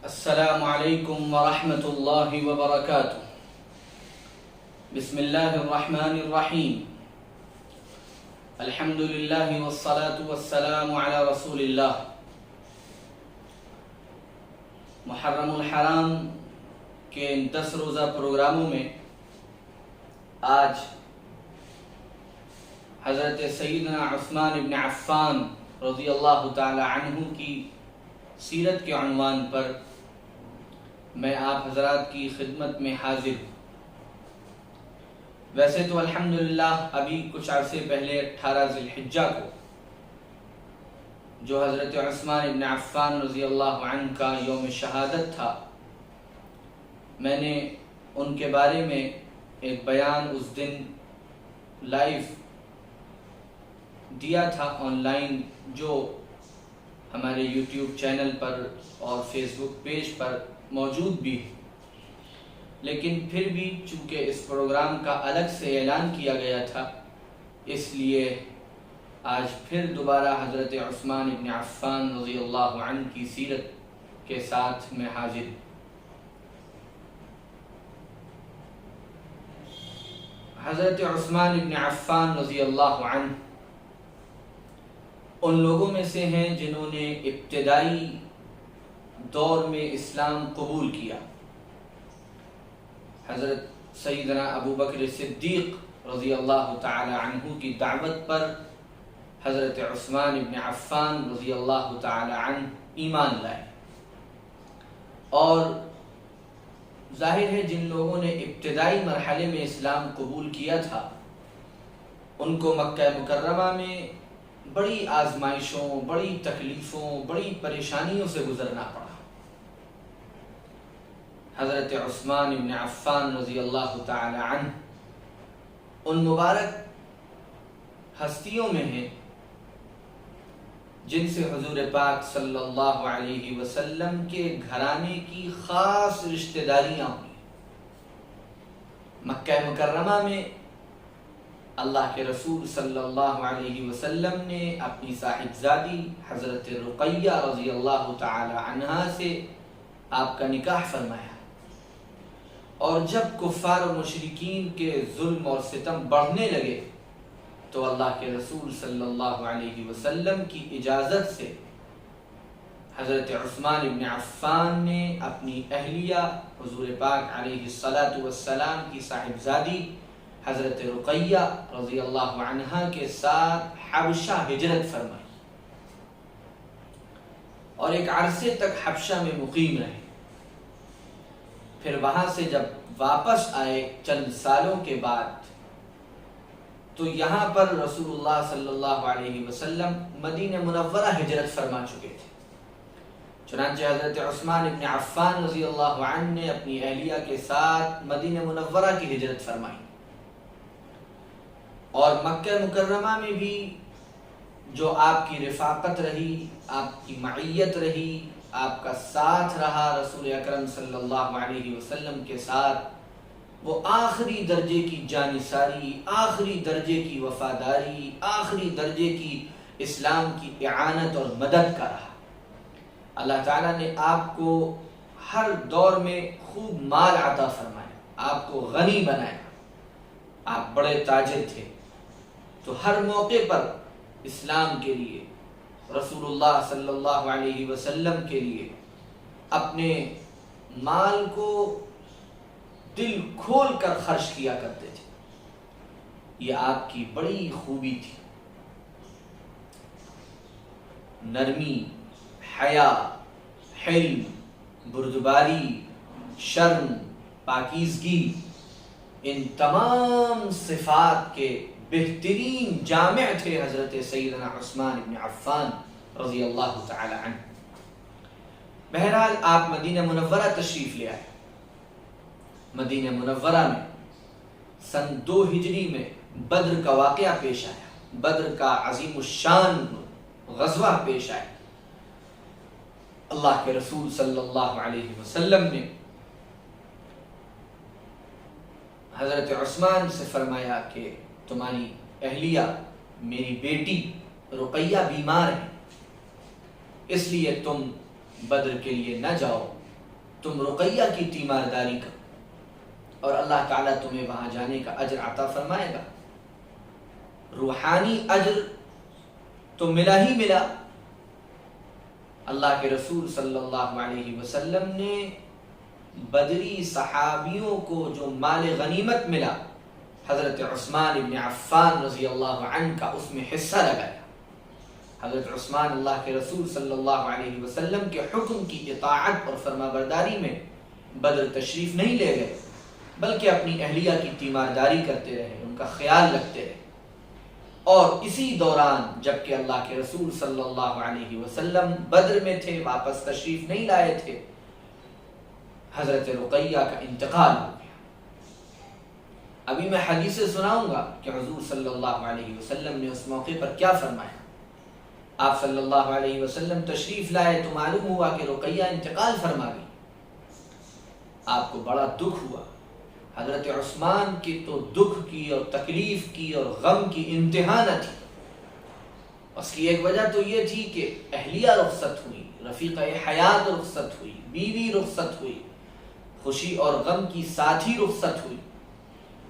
السلام علیکم ورحمۃ اللہ وبرکاتہ۔ بسم اللہ الرحمن الرحیم۔ الحمد للہ والصلاة والسلام علی رسول اللہ۔ محرم الحرام کے 10 روزہ پروگراموں میں آج حضرت سیدنا عثمان بن عفان رضی اللہ تعالی عنہ کی سیرت کے عنوان پر میں آپ حضرات کی خدمت میں حاضر ہوں۔ ویسے تو الحمدللہ ابھی کچھ عرصے پہلے 18 ذی الحجہ کو جو حضرت عثمان بن عفان رضی اللہ عنہ کا یوم شہادت تھا، میں نے ان کے بارے میں ایک بیان اس دن لائیو دیا تھا آن لائن، جو ہمارے یوٹیوب چینل پر اور فیس بک پیج پر موجود بھی ہے، لیکن پھر بھی چونکہ اس پروگرام کا الگ سے اعلان کیا گیا تھا، اس لیے آج پھر دوبارہ حضرت عثمان بن عفان رضی اللہ عنہ کی سیرت کے ساتھ میں حاضر ہوں۔ حضرت عثمان بن عفان رضی اللہ عنہ ان لوگوں میں سے ہیں جنہوں نے ابتدائی دور میں اسلام قبول کیا۔ حضرت سیدنا ابو بکر صدیق رضی اللہ تعالی عنہ کی دعوت پر حضرت عثمان بن عفان رضی اللہ تعالی عنہ ایمان لائے، اور ظاہر ہے جن لوگوں نے ابتدائی مرحلے میں اسلام قبول کیا تھا ان کو مکہ مکرمہ میں بڑی آزمائشوں، بڑی تکلیفوں، بڑی پریشانیوں سے گزرنا پڑا۔ حضرت عثمان بن عفان رضی اللہ تعالی عنہ ان مبارک ہستیوں میں ہیں جن سے حضور پاک صلی اللہ علیہ وسلم کے گھرانے کی خاص رشتہ داریاں ہوئی۔ مکہ مکرمہ میں اللہ کے رسول صلی اللہ علیہ وسلم نے اپنی صاحبزادی حضرت رقیہ رضی اللہ تعالی عنہا سے آپ کا نکاح فرمایا، اور جب کفار و مشرکین کے ظلم اور ستم بڑھنے لگے تو اللہ کے رسول صلی اللہ علیہ وسلم کی اجازت سے حضرت عثمان بن عفان نے اپنی اہلیہ حضور پاک علیہ الصلاۃ والسلام کی صاحبزادی حضرت رقیہ رضی اللہ عنہا کے ساتھ حبشہ ہجرت فرمائی، اور ایک عرصے تک حبشہ میں مقیم رہے۔ پھر وہاں سے جب واپس آئے چند سالوں کے بعد تو یہاں پر رسول اللہ صلی اللہ علیہ وسلم مدینہ منورہ ہجرت فرما چکے تھے۔ چنانچہ حضرت عثمان بن عفان رضی اللہ عنہ نے اپنی اہلیہ کے ساتھ مدینہ منورہ کی ہجرت فرمائی، اور مکہ مکرمہ میں بھی جو آپ کی رفاقت رہی، آپ کی معیت رہی، آپ کا ساتھ رہا رسول اکرم صلی اللہ علیہ وسلم کے ساتھ، وہ آخری درجے کی جانثاری، آخری درجے کی وفاداری، آخری درجے کی اسلام کی اعانت اور مدد کا رہا۔ اللہ تعالیٰ نے آپ کو ہر دور میں خوب مال عطا فرمایا، آپ کو غنی بنایا، آپ بڑے تاجر تھے، تو ہر موقع پر اسلام کے لیے، رسول اللہ صلی اللہ علیہ وسلم کے لیے اپنے مال کو دل کھول کر خرچ کیا کرتے تھے۔ یہ آپ کی بڑی خوبی تھی، نرمی، حیا، حلم، بردباری، شرم، پاکیزگی، ان تمام صفات کے بہترین جامع تھے حضرت سیدنا عثمان بن عفان رضی اللہ تعالی عنہ۔ بہرحال آپ مدینہ منورہ تشریف لے آئے۔ مدینہ منورہ میں سن 2 ہجری میں بدر کا واقعہ پیش آیا، بدر کا عظیم الشان غزوہ پیش آیا۔ اللہ کے رسول صلی اللہ علیہ وسلم نے حضرت عثمان سے فرمایا کہ تمہاری اہلیہ میری بیٹی رقیہ بیمار ہے، اس لیے تم بدر کے لیے نہ جاؤ، تم رقیہ کی تیمارداری کرو اور اللہ تعالیٰ تمہیں وہاں جانے کا اجر عطا فرمائے گا۔ روحانی اجر تو ملا ہی ملا، اللہ کے رسول صلی اللہ علیہ وسلم نے بدری صحابیوں کو جو مال غنیمت ملا، حضرت عثمان ابن عفان رضی اللہ عنہ کا اس میں حصہ لگایا۔ حضرت عثمان اللہ کے رسول صلی اللہ علیہ وسلم کے حکم کی اطاعت اور فرما برداری میں بدر تشریف نہیں لے گئے، بلکہ اپنی اہلیہ کی تیمارداری کرتے رہے، ان کا خیال رکھتے رہے۔ اور اسی دوران جب کہ اللہ کے رسول صلی اللہ علیہ وسلم بدر میں تھے، واپس تشریف نہیں لائے تھے، حضرت رقیہ کا انتقال ہو گیا۔ ابھی میں حدیث سناؤں گا کہ حضور صلی اللہ علیہ وسلم نے اس موقع پر کیا فرمایا۔ آپ صلی اللہ علیہ وسلم تشریف لائے تو معلوم ہوا کہ رقیہ انتقال فرما گئی۔ آپ کو بڑا دکھ ہوا۔ حضرت عثمان کی تو دکھ کی اور تکلیف کی اور غم کی انتہا نہ تھی۔ اس کی ایک وجہ تو یہ تھی کہ اہلیہ رخصت ہوئی، رفیقہ حیات رخصت ہوئی، بیوی رخصت ہوئی، خوشی اور غم کی ساتھی رخصت ہوئی۔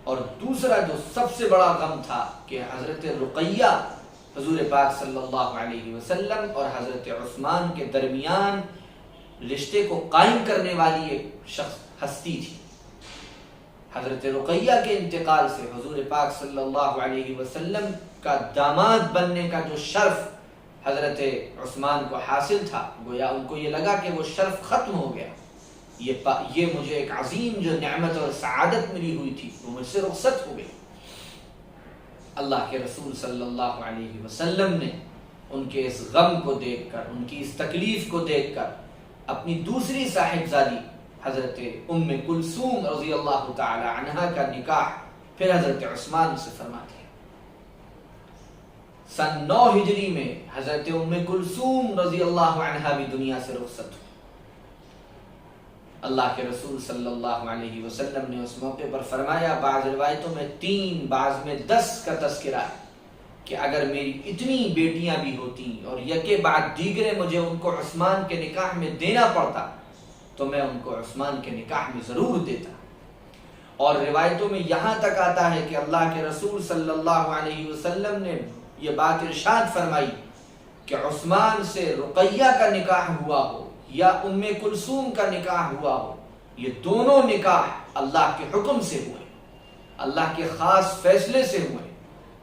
اور دوسرا جو سب سے بڑا غم تھا کہ حضرت رقیہ حضور پاک صلی اللہ علیہ وسلم اور حضرت عثمان کے درمیان رشتے کو قائم کرنے والی ایک ہستی تھی۔ حضرت رقیہ کے انتقال سے حضور پاک صلی اللہ علیہ وسلم کا داماد بننے کا جو شرف حضرت عثمان کو حاصل تھا، گویا ان کو یہ لگا کہ وہ شرف ختم ہو گیا، یہ مجھے ایک عظیم جو نعمت اور سعادت ملی ہوئی تھی وہ مجھ سے رخصت ہو گئی۔ اللہ کے رسول صلی اللہ علیہ وسلم نے ان کے اس غم کو دیکھ کر، ان کی اس تکلیف کو دیکھ کر اپنی دوسری صاحبزادی حضرت ام کلثوم رضی اللہ تعالی عنہا کا نکاح پھر حضرت عثمان سے فرما دیا۔ سن 9 ہجری میں حضرت ام کلثوم رضی اللہ عنہا بھی دنیا سے رخصت ہوئی۔ اللہ کے رسول صلی اللہ علیہ وسلم نے اس موقع پر فرمایا، بعض روایتوں میں 3 بعض میں 10 کا تذکرہ ہے کہ اگر میری اتنی بیٹیاں بھی ہوتی اور یکے بعد دیگرے مجھے ان کو عثمان کے نکاح میں دینا پڑتا تو میں ان کو عثمان کے نکاح میں ضرور دیتا۔ اور روایتوں میں یہاں تک آتا ہے کہ اللہ کے رسول صلی اللہ علیہ وسلم نے یہ بات ارشاد فرمائی کہ عثمان سے رقیہ کا نکاح ہوا ہو یا ام کلثوم کا نکاح ہوا ہو، یہ دونوں نکاح اللہ کے حکم سے ہوئے، اللہ کے خاص فیصلے سے ہوئے۔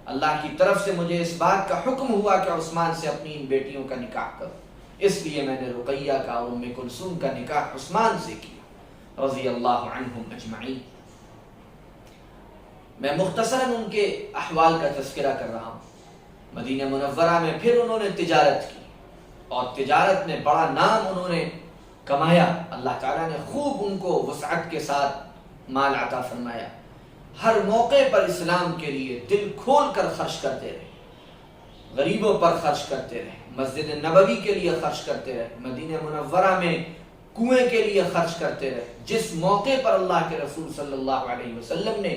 اللہ کی طرف سے مجھے اس بات کا حکم ہوا کہ عثمان سے اپنی ان بیٹیوں کا نکاح کرو، اس لیے میں نے رقیہ کا اور ام کلثوم کا نکاح عثمان سے کیا رضی اللہ عنہم اجمعین۔ میں مختصراً ان کے احوال کا تذکرہ کر رہا ہوں۔ مدینہ منورہ میں پھر انہوں نے تجارت کی اور تجارت میں بڑا نام انہوں نے کمایا۔ اللہ تعالیٰ نے خوب ان کو وسعت کے ساتھ مال عطا فرمایا۔ ہر موقع پر اسلام کے لیے دل کھول کر خرچ کرتے رہے، غریبوں پر خرچ کرتے رہے، مسجد نبوی کے لیے خرچ کرتے رہے، مدینہ منورہ میں کنویں کے لیے خرچ کرتے رہے۔ جس موقع پر اللہ کے رسول صلی اللہ علیہ وسلم نے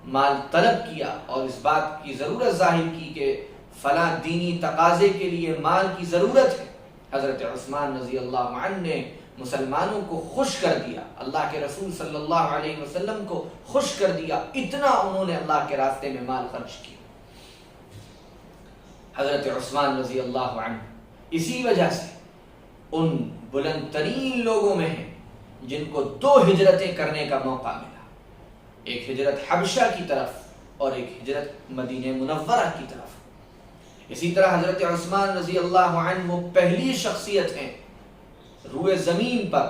مال طلب کیا اور اس بات کی ضرورت ظاہر کی کہ فلاں دینی تقاضے کے لیے مال کی ضرورت ہے، حضرت عثمان رضی اللہ عنہ نے مسلمانوں کو خوش کر دیا، اللہ کے رسول صلی اللہ علیہ وسلم کو خوش کر دیا، اتنا انہوں نے اللہ کے راستے میں مال خرچ کیا۔ حضرت عثمان رضی اللہ عنہ اسی وجہ سے ان بلند ترین لوگوں میں ہیں جن کو 2 ہجرتیں کرنے کا موقع ملا، ایک ہجرت حبشہ کی طرف اور ایک ہجرت مدینہ منورہ کی طرف۔ اسی طرح حضرت عثمان رضی اللہ عنہ وہ پہلی شخصیت ہیں روئے زمین پر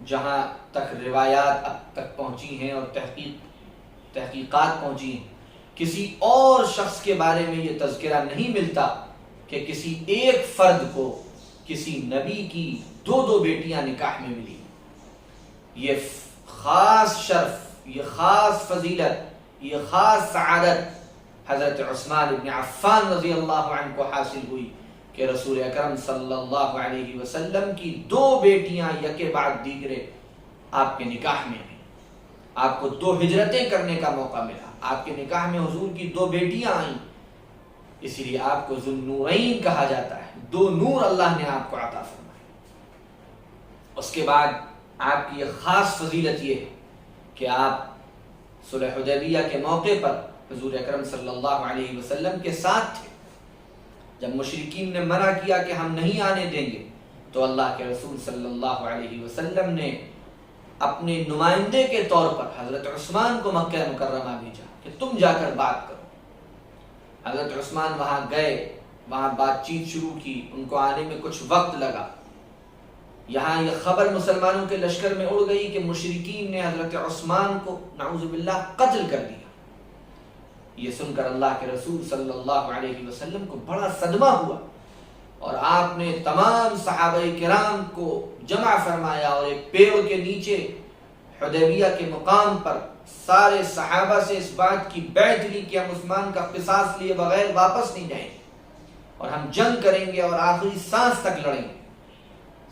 جہاں تک روایات اب تک پہنچی ہیں اور تحقیقات پہنچی ہیں، کسی اور شخص کے بارے میں یہ تذکرہ نہیں ملتا کہ کسی ایک فرد کو کسی نبی کی 2 بیٹیاں نکاح میں ملی۔ یہ خاص شرف، یہ خاص فضیلت، یہ خاص سعادت حضرت عثمان ابن عفان رضی اللہ عنہ کو حاصل ہوئی کہ رسول اکرم صلی اللہ علیہ وسلم کی 2 بیٹیاں یکے بعد دیگرے آپ کے نکاح میں آئیں۔ آپ کو 2 ہجرتیں کرنے کا موقع ملا، آپ کے نکاح میں حضور کی 2 بیٹیاں آئیں، اسی لیے آپ کو ذو النورین کہا جاتا ہے۔ 2 نور اللہ نے آپ کو عطا فرمائے۔ اس کے بعد آپ کی یہ خاص فضیلت یہ ہے کہ آپ صلح حدیبیہ کے موقع پر حضور اکرم صلی اللہ علیہ وسلم کے ساتھ تھے. جب مشرکین نے منع کیا کہ ہم نہیں آنے دیں گے تو اللہ کے رسول صلی اللہ علیہ وسلم نے اپنے نمائندے کے طور پر حضرت عثمان کو مکہ مکرمہ بھیجا کہ تم جا کر بات کرو. حضرت عثمان وہاں گئے، وہاں بات چیت شروع کی. ان کو آنے میں کچھ وقت لگا. یہاں یہ خبر مسلمانوں کے لشکر میں اڑ گئی کہ مشرکین نے حضرت عثمان کو نعوذ باللہ قتل کر دیا. یہ سن کر اللہ کے رسول صلی اللہ علیہ وسلم کو بڑا صدمہ ہوا اور آپ نے تمام صحابہ کرام کو جمع فرمایا اور ایک پیڑ کے نیچے حدیبیہ کے مقام پر سارے صحابہ سے اس بات کی بیعت لی کہ ہم عثمان کا قصاص لیے بغیر واپس نہیں جائیں گے اور ہم جنگ کریں گے اور آخری سانس تک لڑیں گے.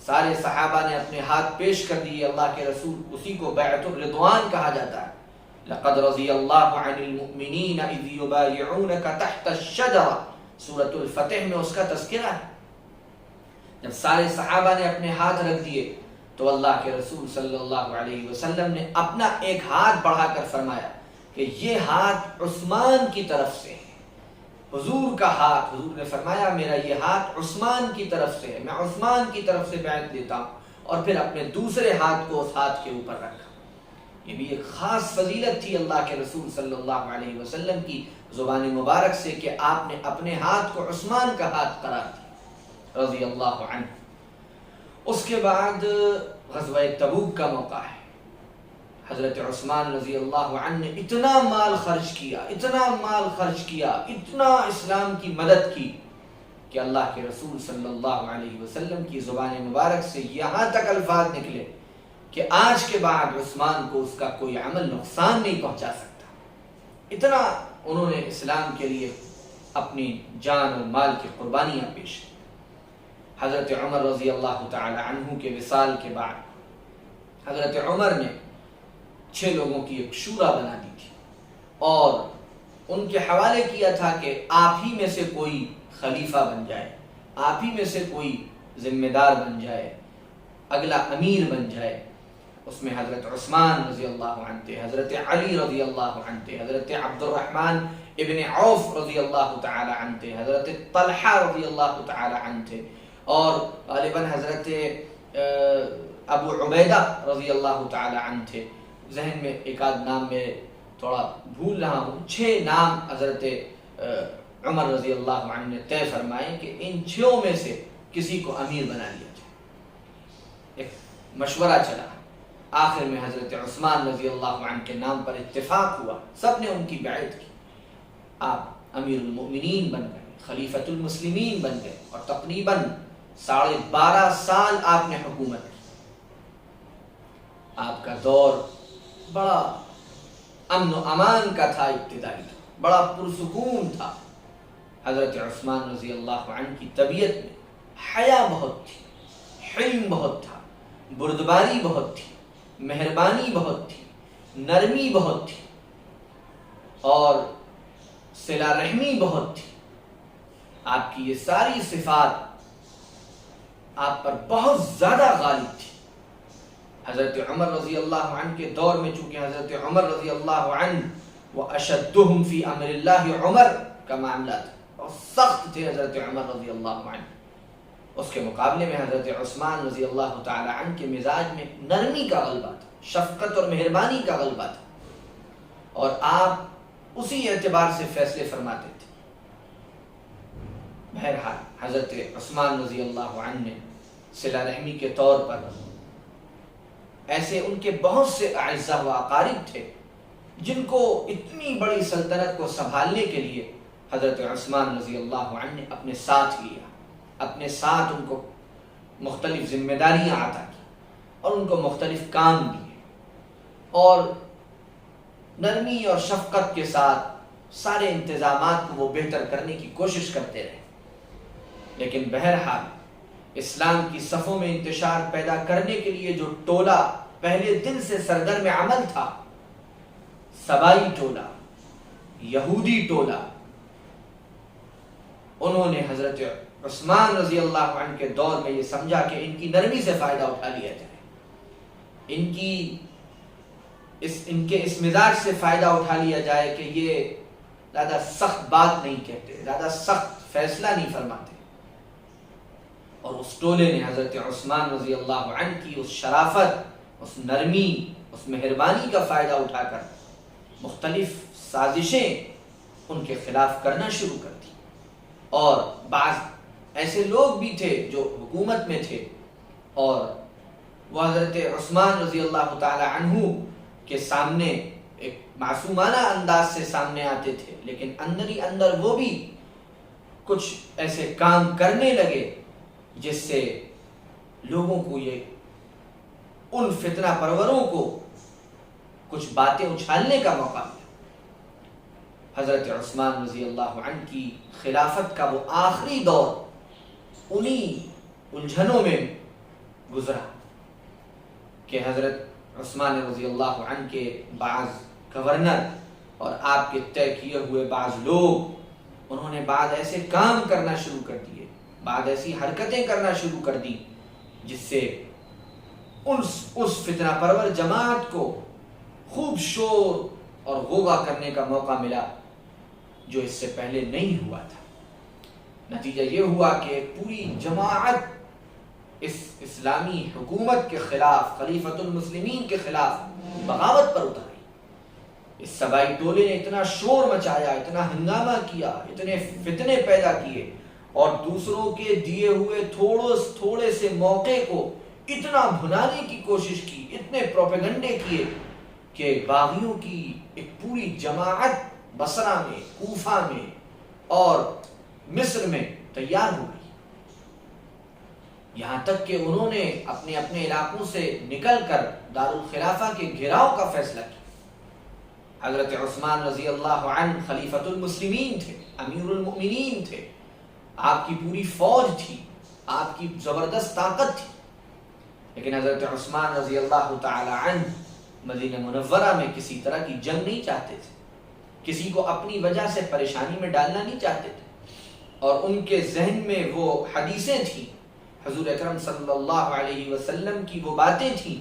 سارے صحابہ نے اپنے ہاتھ پیش کر دیے. اللہ کے رسول، اسی کو بیعت الرضوان کہا جاتا ہے. لقد رضی اللہ عن المؤمنین اذ یبایعونک تحت الشجرہ، سورۃ الفتح میں اس کا تذکرہ ہے. جب سارے صحابہ نے اپنے ہاتھ رکھ دیے تو اللہ کے رسول صلی اللہ علیہ وسلم نے اپنا ایک ہاتھ بڑھا کر فرمایا کہ یہ ہاتھ عثمان کی طرف سے ہے. حضور کا ہاتھ، حضور نے فرمایا میرا یہ ہاتھ عثمان کی طرف سے ہے، میں عثمان کی طرف سے بیعت دیتا ہوں. اور پھر اپنے دوسرے ہاتھ کو اس ہاتھ کے اوپر رکھا. یہ بھی ایک خاص فضیلت تھی اللہ کے رسول صلی اللہ علیہ وسلم کی زبان مبارک سے کہ آپ نے اپنے ہاتھ کو عثمان کا ہاتھ قرار دیا رضی اللہ عنہ. اس کے بعد غزوہ تبوک کا موقع ہے. حضرت عثمان رضی اللہ عنہ نے اتنا مال خرچ کیا، اتنا مال خرچ کیا، اتنا اسلام کی مدد کی کہ اللہ کے رسول صلی اللہ علیہ وسلم کی زبان مبارک سے یہاں تک الفاظ نکلے کہ آج کے بعد عثمان کو اس کا کوئی عمل نقصان نہیں پہنچا سکتا. اتنا انہوں نے اسلام کے لیے اپنی جان اور مال کی قربانیاں پیش کی. حضرت عمر رضی اللہ تعالی عنہ کے وصال کے بعد حضرت عمر نے 6 لوگوں کی ایک شورا بنا دی تھی اور ان کے حوالے کیا تھا کہ آپ ہی میں سے کوئی خلیفہ بن جائے، آپ ہی میں سے کوئی ذمہ دار بن جائے، اگلا امیر بن جائے. اس میں حضرت عثمان رضی اللہ عنہ تھے، حضرت علی رضی اللہ عنہ تھے، حضرت عبد الرحمن ابن عوف رضی اللہ تعالی عنہ تھے، حضرت طلحہ رضی اللہ تعالی عنہ تھے اور غالباً حضرت ابو عبیدہ رضی اللہ تعالی عنہ تھے. ذہن میں ایک آدھ نام میں تھوڑا بھول رہا ہوں. 6 نام حضرت عمر رضی اللہ عنہ نے طے فرمائے کہ ان 6 میں سے کسی کو امیر بنا لیا جائے. ایک مشورہ چلا، آخر میں حضرت عثمان رضی اللہ عنہ کے نام پر اتفاق ہوا. سب نے ان کی بیعت کی. آپ امیر المؤمنین بن گئے، خلیفۃ المسلمین بن گئے اور تقریباً 12.5 سال آپ نے حکومت کی. آپ کا دور بڑا امن و امان کا تھا، ابتدائی تھا، بڑا پرسکون تھا. حضرت عثمان رضی اللہ عنہ کی طبیعت میں حیا بہت تھی، حلم بہت تھا، بردباری بہت تھی، مہربانی بہت تھی، نرمی بہت تھی اور صلہ رحمی بہت تھی. آپ کی یہ ساری صفات آپ پر بہت زیادہ غالب تھی. حضرت عمر رضی اللہ عنہ کے دور میں چونکہ حضرت عمر رضی اللہ عنہ وَأَشَدُّهُمْ فِي أَمْرِ اللَّهِ عمر کا معاملہ تھا، اور سخت تھے حضرت عمر رضی اللہ عنہ. اس کے مقابلے میں حضرت عثمان رضی اللہ تعالی عنہ کے مزاج میں نرمی کا غلبہ تھا، شفقت اور مہربانی کا غلبہ تھا اور آپ اسی اعتبار سے فیصلے فرماتے تھے. بہرحال حضرت عثمان رضی اللہ عنہ نے صلہ رحمی کے طور پر ایسے ان کے بہت سے اعزاء و اقارب تھے جن کو اتنی بڑی سلطنت کو سنبھالنے کے لیے حضرت عثمان رضی اللہ عنہ نے اپنے ساتھ لیا، اپنے ساتھ ان کو مختلف ذمہ داریاں عطا کی اور ان کو مختلف کام دیے اور نرمی اور شفقت کے ساتھ سارے انتظامات کو وہ بہتر کرنے کی کوشش کرتے رہے. لیکن بہرحال اسلام کی صفوں میں انتشار پیدا کرنے کے لیے جو ٹولہ پہلے دن سے سرگرم عمل تھا، سبائی ٹولہ، یہودی ٹولہ، انہوں نے حضرت عثمان رضی اللہ عنہ کے دور میں یہ سمجھا کہ ان کی نرمی سے فائدہ اٹھا لیا جائے، ان کے اس مزاج سے فائدہ اٹھا لیا جائے کہ یہ زیادہ سخت بات نہیں کہتے، زیادہ سخت فیصلہ نہیں فرماتے. اور اس ٹولے نے حضرت عثمان رضی اللہ عنہ کی اس شرافت، اس نرمی، اس مہربانی کا فائدہ اٹھا کر مختلف سازشیں ان کے خلاف کرنا شروع کر دی. اور بعض ایسے لوگ بھی تھے جو حکومت میں تھے اور وہ حضرت عثمان رضی اللہ تعالی عنہ کے سامنے ایک معصومانہ انداز سے سامنے آتے تھے، لیکن اندر ہی اندر وہ بھی کچھ ایسے کام کرنے لگے جس سے لوگوں کو ان فتنہ پروروں کو کچھ باتیں اچھالنے کا موقع ملا. حضرت عثمان رضی اللہ عنہ کی خلافت کا وہ آخری دور انہی الجھنوں میں گزرا کہ حضرت عثمان رضی اللہ عنہ کے بعض گورنر اور آپ کے طے کیے ہوئے بعض لوگ، انہوں نے بعض ایسے کام کرنا شروع کر دیے، بعض ایسی حرکتیں کرنا شروع کر دی جس سے اس فتنہ پرور جماعت کو خوب شور اور غوغا کرنے کا موقع ملا جو اس سے پہلے نہیں ہوا تھا. نتیجہ یہ ہوا کہ پوری جماعت اس اسلامی حکومت کے خلاف، خلیفۃ المسلمین کے خلاف بغاوت پر اتر آئی. اس سبائی ٹولے نے اتنا شور مچایا، اتنا ہنگامہ کیا، اتنے فتنے پیدا کیے اور دوسروں کے دیے ہوئے تھوڑے سے موقع کو اتنا بھنانے کی کوشش کی، اتنے پروپیگنڈے کیے کہ باغیوں کی ایک پوری جماعت بصرہ میں، کوفہ میں اور مصر میں تیار ہو گئی. یہاں تک کہ انہوں نے اپنے اپنے علاقوں سے نکل کر دارالخلافہ کے گھیراؤ کا فیصلہ کیا. حضرت عثمان رضی اللہ عنہ خلیفۃ المسلمین تھے، امیر المؤمنین تھے، آپ کی پوری فوج تھی، آپ کی زبردست طاقت تھی، لیکن حضرت عثمان رضی اللہ تعالی عنہ مدینہ منورہ میں کسی طرح کی جنگ نہیں چاہتے تھے، کسی کو اپنی وجہ سے پریشانی میں ڈالنا نہیں چاہتے تھے. اور ان کے ذہن میں وہ حدیثیں تھیں، حضور اکرم صلی اللہ علیہ وسلم کی وہ باتیں تھیں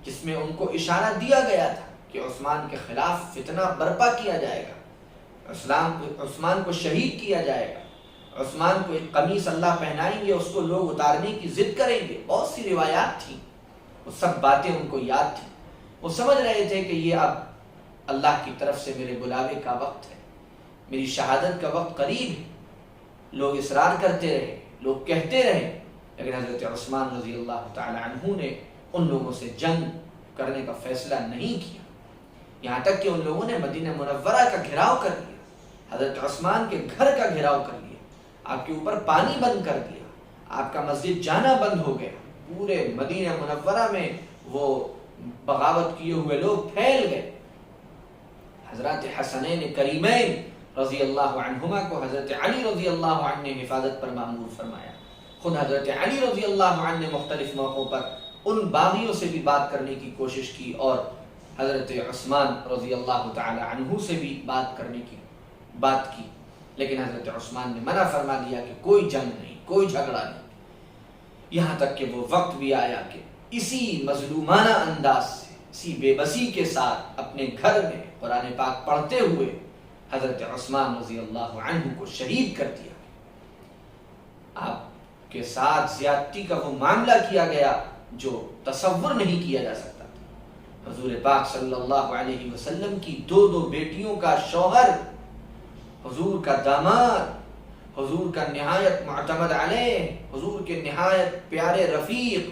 جس میں ان کو اشارہ دیا گیا تھا کہ عثمان کے خلاف فتنہ برپا کیا جائے گا، عثمان کو شہید کیا جائے گا، عثمان کو ایک قمیص اللہ پہنائیں گے، اس کو لوگ اتارنے کی ضد کریں گے. بہت سی روایات تھیں، وہ سب باتیں ان کو یاد تھیں. وہ سمجھ رہے تھے کہ یہ اب اللہ کی طرف سے میرے بلاوے کا وقت ہے، میری شہادت کا وقت قریب ہے. لوگ اصرار کرتے رہے، لوگ کہتے رہے، لیکن حضرت عثمان رضی اللہ تعالی عنہ نے ان لوگوں سے جنگ کرنے کا فیصلہ نہیں کیا. یہاں تک کہ ان لوگوں نے مدینہ منورہ کا گھیراؤ کر لیا، حضرت عثمان کے گھر کا گھیراؤ کر لیا، آپ کے اوپر پانی بند کر دیا، آپ کا مسجد جانا بند ہو گیا. پورے مدینہ منورہ میں وہ بغاوت کیے ہوئے لوگ پھیل گئے. حضرت حسنین کریمین رضی اللہ عنہما کو حضرت علی رضی اللہ عنہ نے حفاظت پر مامور فرمایا. خود حضرت علی رضی اللہ عنہ نے مختلف موقعوں پر ان باغیوں سے بھی بات کرنے کی کوشش کی اور حضرت عثمان رضی اللہ تعالی عنہ سے بھی بات کرنے کی بات کی، لیکن حضرت عثمان نے منع فرما دیا کہ کوئی جنگ نہیں، کوئی جھگڑا نہیں. یہاں تک کہ وہ وقت بھی آیا کہ اسی مظلومانہ انداز سے، اسی بے بسی کے ساتھ اپنے گھر میں قرآن پاک پڑھتے ہوئے حضرت عثمان رضی اللہ عنہ کو شہید کر دیا. آپ کے ساتھ زیادتی کا وہ معاملہ کیا گیا جو تصور نہیں کیا جا سکتا تھا. حضور پاک صلی اللہ علیہ وسلم کی دو بیٹیوں کا شوہر، حضور کا داماد، حضور کا نہایت معتمد علیہ، حضور کے نہایت پیارے رفیق،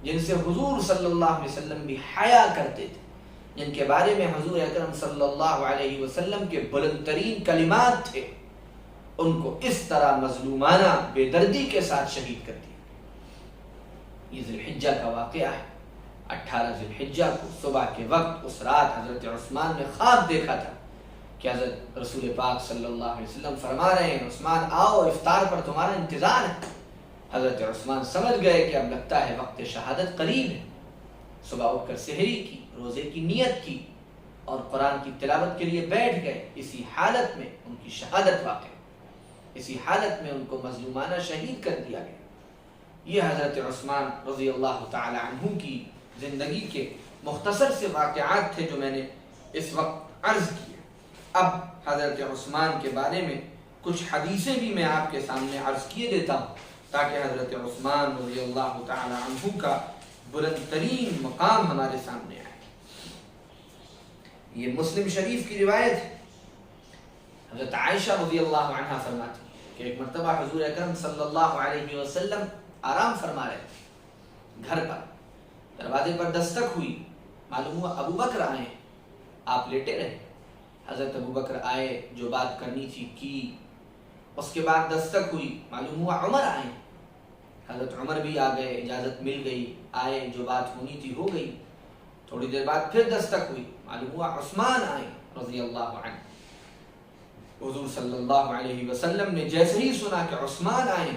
جن سے حضور صلی اللہ علیہ وسلم بھی حیا کرتے تھے، جن کے بارے میں حضور اکرم صلی اللہ علیہ وسلم کے بلند ترین کلمات تھے، ان کو اس طرح مظلومانہ بے دردی کے ساتھ شہید کر دیا. یہ ذی الحجہ کا واقعہ ہے. 18 ذی الحجہ کو صبح کے وقت اس رات حضرت عثمان نے خواب دیکھا تھا کہ حضرت رسول پاک صلی اللہ علیہ وسلم فرما رہے ہیں عثمان آؤ، افطار پر تمہارا انتظار ہے. حضرت عثمان سمجھ گئے کہ اب لگتا ہے وقت شہادت قریب ہے. صبح اٹھ کر سحری کی، روزے کی نیت کی اور قرآن کی تلاوت کے لیے بیٹھ گئے. اسی حالت میں ان کی شہادت واقع، اسی حالت میں ان کو مظلومانہ شہید کر دیا گیا. یہ حضرت عثمان رضی اللہ تعالی عنہ کی زندگی کے مختصر سے واقعات تھے جو میں نے اس وقت عرض کیے۔ اب حضرت عثمان کے بارے میں کچھ حدیثیں بھی میں آپ کے سامنے عرض کیے دیتا ہوں تاکہ حضرت عثمان رضی اللہ تعالی عنہ کا بلند ترین مقام ہمارے سامنے آئے۔ یہ مسلم شریف کی روایت ہے۔ حضرت عائشہ رضی اللہ عنہا فرماتی کہ ایک مرتبہ حضور اکرم صلی اللہ علیہ وسلم آرام فرما رہے تھے گھر پر، دروازے پر دستک ہوئی، معلوم ہوا ابو بکر آئے، آپ لیٹے رہے۔ حضرت ابو بکر آئے، جو بات کرنی تھی کی، اس کے بعد دستک ہوئی، معلوم ہوا عمر آئے، حضرت عمر بھی آ گئے، اجازت مل گئی، آئے، جو بات ہونی تھی ہو گئی۔ تھوڑی دیر بعد پھر دستک ہوئی، معلوم ہوا عثمان آئے رضی اللہ عنہ۔ حضور صلی اللہ علیہ وسلم نے جیسے ہی سنا کہ عثمان آئے،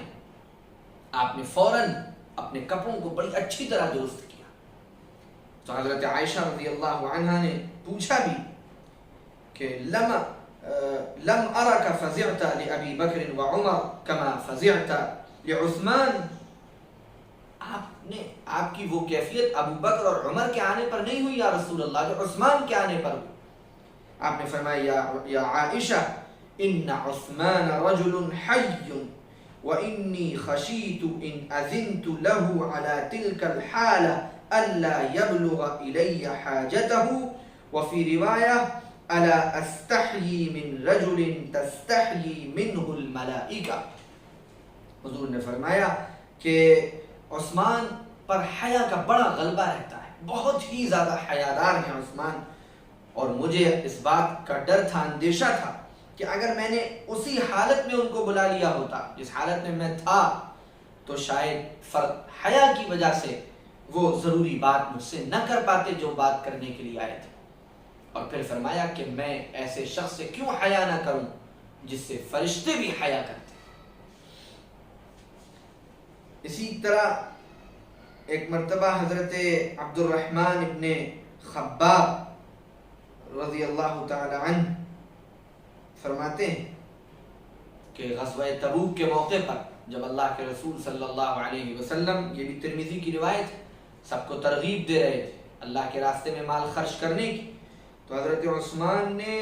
آپ نے فوراً اپنے کپڑوں کو بڑی اچھی طرح درست کیا۔ تو حضرت عائشہ رضی اللہ عنہا نے پوچھا بھی کہ لم ارک فزعت لأبی بکر وعمر کما فزعت لعثمان، آپ کی وہ کیفیت ابو بکر اور عمر کے آنے پر نہیں ہوئی یا رسول اللہ، جو عثمان کے آنے پر ہوئی۔ آپ نے فرمایا یا عائشہ ان عثمان رجل حی وانی خشیت ان اذنت له على تلك الحالة الا يبلغ الی حاجته، وفي رواية الا استحیی من رجل تستحیی منه الملائکہ۔ حضور نے فرمایا کہ عثمان پر حیا کا بڑا غلبہ رہتا ہے، بہت ہی زیادہ حیادار ہیں عثمان، اور مجھے اس بات کا ڈر تھا، اندیشہ تھا کہ اگر میں نے اسی حالت میں ان کو بلا لیا ہوتا جس حالت میں میں تھا تو شاید فرق حیا کی وجہ سے وہ ضروری بات مجھ سے نہ کر پاتے جو بات کرنے کے لیے آئے تھے۔ اور پھر فرمایا کہ میں ایسے شخص سے کیوں حیا نہ کروں جس سے فرشتے بھی حیا کرتے۔ اسی طرح ایک مرتبہ حضرت عبد الرحمن ابن خباب رضی اللہ تعالی عنہ فرماتے ہیں کہ غزوہ تبوک کے موقع پر جب اللہ کے رسول صلی اللہ علیہ وسلم، یہ بھی ترمذی کی روایت ہے، سب کو ترغیب دے رہے تھے اللہ کے راستے میں مال خرچ کرنے کی، تو حضرت عثمان نے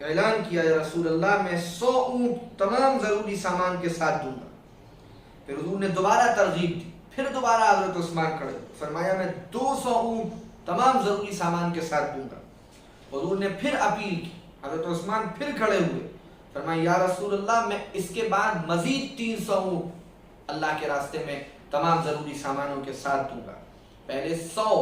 اعلان کیا یا رسول اللہ میں 100 اونٹ تمام ضروری سامان کے ساتھ دوں گا۔ پھر حضور نے دوبارہ ترغیب دی، پھر دوبارہ حضرت عثمان کھڑے فرمایا میں 200 اونٹ تمام ضروری سامان کے ساتھ دوں گا۔ حضور نے پھر اپیل کی، حضرت عثمان پھر کھڑے ہوئے، فرمایا یا رسول اللہ میں اس کے بعد مزید 300 اونٹ اللہ کے راستے میں تمام ضروری سامانوں کے ساتھ دوں گا۔ پہلے 100،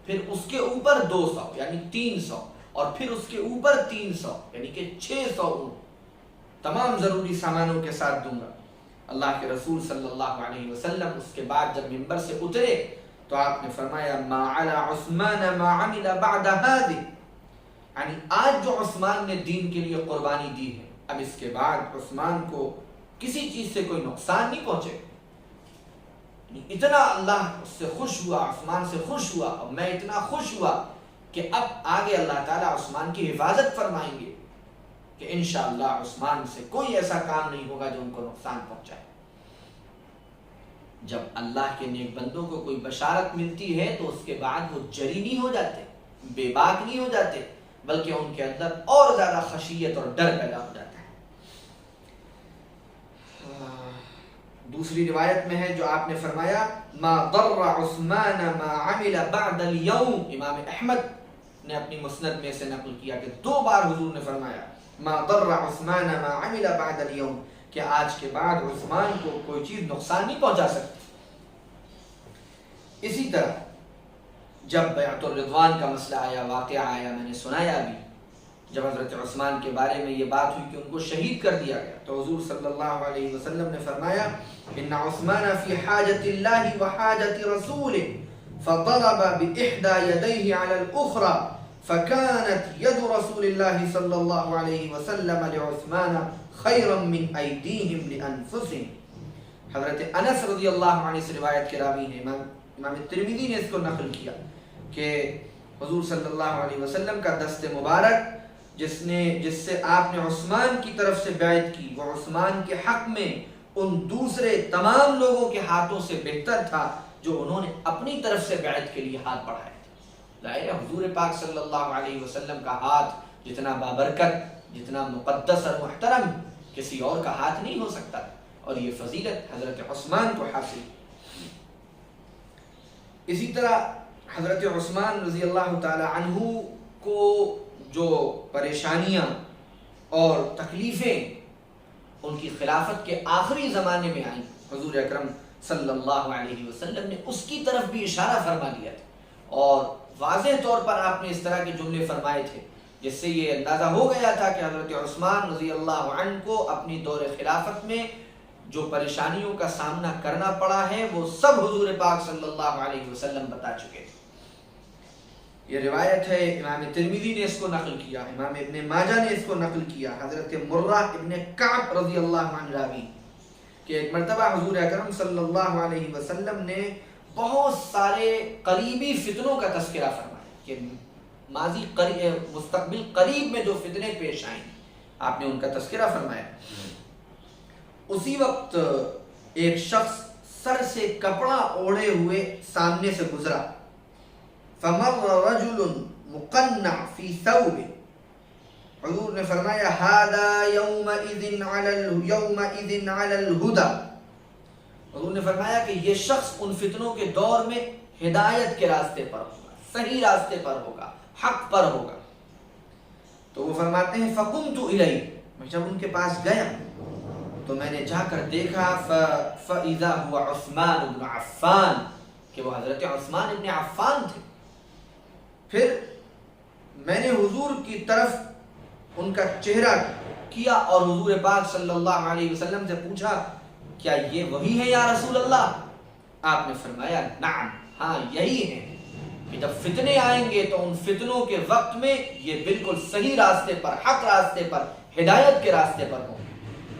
پھر اس کے اوپر 200 یعنی 300، اور پھر اس کے اوپر 300 یعنی کہ 600 اونٹ تمام ضروری سامانوں کے ساتھ دوں گا۔ اللہ کے رسول صلی اللہ علیہ وسلم اس کے بعد جب منبر سے اترے تو آپ نے فرمایا ما علی عثمان ما عمل بعد هذه، یعنی آج جو عثمان نے دین کے لیے قربانی دی ہے، اب اس کے بعد عثمان کو کسی چیز سے کوئی نقصان نہیں پہنچے۔ اتنا اللہ اس سے خوش ہوا، عثمان سے خوش ہوا، اور میں اتنا خوش ہوا کہ اب آگے اللہ تعالیٰ عثمان کی حفاظت فرمائیں گے کہ انشاءاللہ عثمان سے کوئی ایسا کام نہیں ہوگا جو ان کو نقصان پہنچائے۔ جب اللہ کے نیک بندوں کو کوئی بشارت ملتی ہے تو اس کے بعد وہ جری نہیں ہو جاتے، بے باک نہیں ہو جاتے، بلکہ ان کے اندر اور زیادہ خشیت اور ڈر پیدا ہو جاتا ہے۔ دوسری روایت میں ہے جو آپ نے فرمایا ما ضر عثمان ما عمل بعد اليوم، امام احمد نے اپنی مسند میں سے نقل کیا کہ 2 بار حضور نے فرمایا ما ضر عثمان ما عمل بعد اليوم، کہ آج کے بعد عثمان کو کوئی چیز نقصان نہیں پہنچا سکتی۔ اسی طرح جب بیعت الرضوان کا مسئلہ آیا، واقعہ آیا، میں نے سنایا بھی، جب حضرت عثمان کے بارے میں یہ بات ہوئی کہ ان کو شہید کر دیا گیا تو حضور صلی اللہ علیہ وسلم نے فرمایا ان عثمان فی حاجت اللہ و حاجت رسولہ فضرب بإحدى يديه على الأخرى فكانت يد رسول الله صلى الله عليه وسلم لعثمان خيرا من أيديهم لأنفسهم۔ حضرت انس رضی اللہ عنہ اس روایت کے راوی ہیں، امام ترمذی نے اس کو نقل کیا کہ حضور صلی اللہ علیہ وسلم کا دست مبارک جس سے آپ نے عثمان کی طرف سے بیعت کی، وہ عثمان کے حق میں ان دوسرے تمام لوگوں کے ہاتھوں سے بہتر تھا جو انہوں نے اپنی طرف سے بیعت کے لیے ہاتھ بڑھائے تھے۔ ظاہر ہے حضور پاک صلی اللہ علیہ وسلم کا ہاتھ جتنا بابرکت، جتنا مقدس اور محترم کسی اور کا ہاتھ نہیں ہو سکتا، اور یہ فضیلت حضرت عثمان کو حاصل۔ اسی طرح حضرت عثمان رضی اللہ تعالی عنہ کو جو پریشانیاں اور تکلیفیں ان کی خلافت کے آخری زمانے میں آئیں، حضور اکرم صلی اللہ علیہ وسلم نے اس کی طرف بھی اشارہ فرما دیا تھا، اور واضح طور پر آپ نے اس طرح کے جملے فرمائے تھے جس سے یہ اندازہ ہو گیا تھا کہ حضرت عثمان رضی اللہ عنہ کو اپنی دور خلافت میں جو پریشانیوں کا سامنا کرنا پڑا ہے وہ سب حضور پاک صلی اللہ علیہ وسلم بتا چکے تھے۔ یہ روایت ہے، امام ترمذی نے اس کو نقل کیا، امام ابن ماجہ نے اس کو نقل کیا، حضرت مرہ ابن کعب رضی اللہ عنہ راوی، کہ ایک مرتبہ حضور اکرم صلی اللہ علیہ وسلم نے بہت سارے قریبی فتنوں کا تذکرہ فرمایا کہ ماضی مستقبل قریب میں جو فتنے پیش آئیں آپ نے ان کا تذکرہ فرمایا۔ اسی وقت ایک شخص سر سے کپڑا اوڑھے ہوئے سامنے سے گزرا، فمر رجل مقنع فی ثوب، حضور نے فرمایا هذا يومئذ على الهدى، حضور نے فرمایا کہ یہ شخص ان فتنوں کے دور میں ہدایت کے راستے پر ہوگا، صحیح راستے پر ہوگا، حق پر ہوگا۔ تو وہ فرماتے ہیں فقمت الیہ، میں جب ان کے پاس گیا تو میں نے جا کر دیکھا فاذا هو عثمان بن عفان، کہ وہ حضرت عثمان ابن عفان تھے۔ پھر میں نے حضور کی طرف ان کا چہرہ کیا اور حضور پاک صلی اللہ علیہ وسلم سے پوچھا کیا یہ وہی ہے یا رسول اللہ؟ آپ نے فرمایا نعم، ہاں یہی ہے، کہ جب فتنے آئیں گے تو ان فتنوں کے وقت میں یہ بالکل صحیح راستے پر، حق راستے پر، ہدایت کے راستے پر ہوں۔